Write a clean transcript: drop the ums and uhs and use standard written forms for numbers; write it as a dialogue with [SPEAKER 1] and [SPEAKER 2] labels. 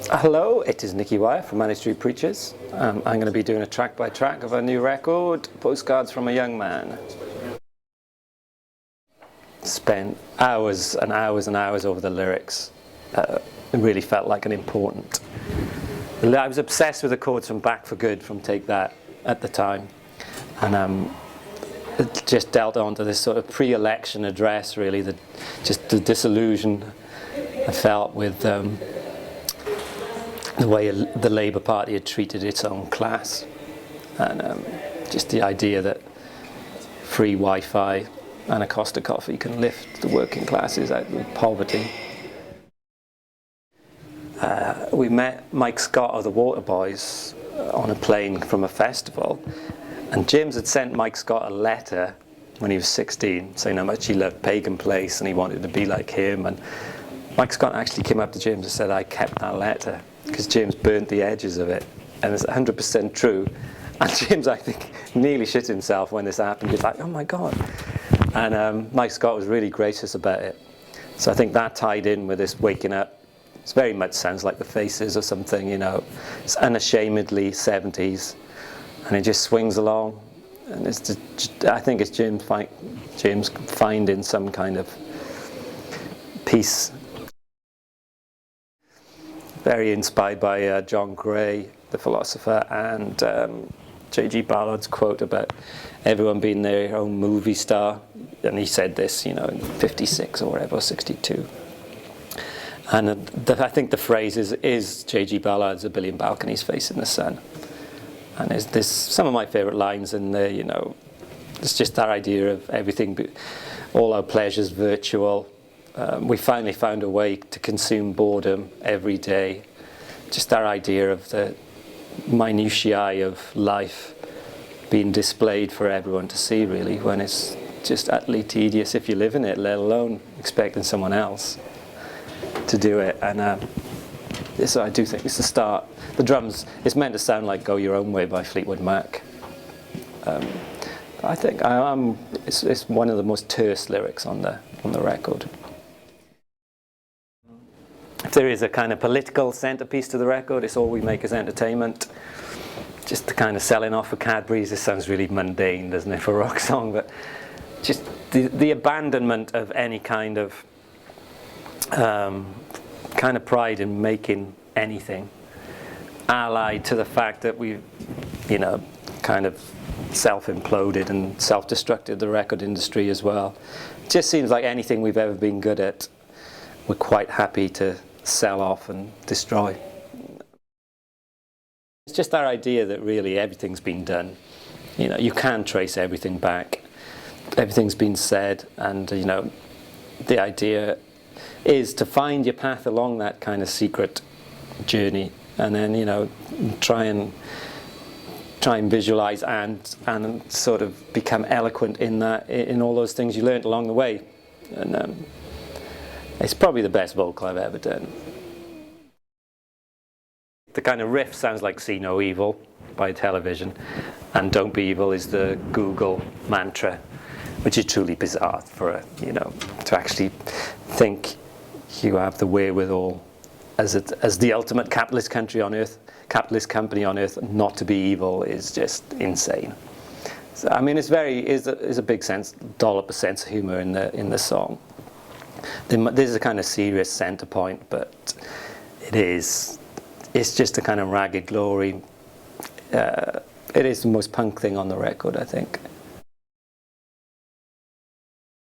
[SPEAKER 1] Hello, it is Nicky from Manny Street Preachers. I'm going to be doing a track by track of a new record, Postcards from a Young Man. Spent hours and hours and hours over the lyrics. It really felt like an important... I was obsessed with the chords from Back for Good from Take That at the time. And it just dealt onto this sort of pre-election address, really, just the disillusion I felt with the way the Labour Party had treated its own class, and just the idea that free Wi-Fi and a Costa coffee can lift the working classes out of poverty. We met Mike Scott of the Waterboys on a plane from a festival, and James had sent Mike Scott a letter when he was 16 saying how much he loved Pagan Place and he wanted to be like him, and Mike Scott actually came up to James and said, "I kept that letter," because James burnt the edges of it, and it's 100% true. And James, I think, nearly shit himself when this happened. He's like, "Oh my God!" And Mike Scott was really gracious about it. So I think that tied in with this waking up. It very much sounds like the Faces or something, you know. It's unashamedly 70s, and it just swings along. And it's just, I think it's James finding some kind of peace. Very inspired by John Gray, the philosopher, and J.G. Ballard's quote about everyone being their own movie star. And he said this, you know, in 56 or whatever, 62. And I think the phrase is J.G. Ballard's "A billion balconies facing the sun." And there's some of my favourite lines in there, you know. It's just that idea of everything, all our pleasures virtual. We finally found a way to consume boredom every day. Just that idea of the minutiae of life being displayed for everyone to see, really, when it's just utterly tedious if you live in it, let alone expecting someone else to do it. And so I do think it's the start. The drums, it's meant to sound like "Go Your Own Way" by Fleetwood Mac. I think it's one of the most terse lyrics on the record. If there is a kind of political centerpiece to the record, it's "All We Make Is Entertainment." Just the kind of selling off for Cadbury's. This sounds really mundane, doesn't it, for a rock song? But just the abandonment of any kind of pride in making anything, allied to the fact that we've, you know, kind of self-imploded and self-destructed the record industry as well. It just seems like anything we've ever been good at, we're quite happy to sell off and destroy. It's just our idea that really everything's been done. You know, you can trace everything back. Everything's been said, and you know, the idea is to find your path along that kind of secret journey, and then, you know, try and visualize and sort of become eloquent in all those things you learned along the way. And it's probably the best vocal I've ever done. The kind of riff sounds like "See No Evil" by Television, and "Don't Be Evil" is the Google mantra, which is truly bizarre for you know, to actually think you have the wherewithal as the ultimate capitalist company on earth not to be evil is just insane. So, I mean, is a big dollop of sense of humor in the song. There's a kind of serious center point, but it's just a kind of ragged glory. It is the most punk thing on the record, I think.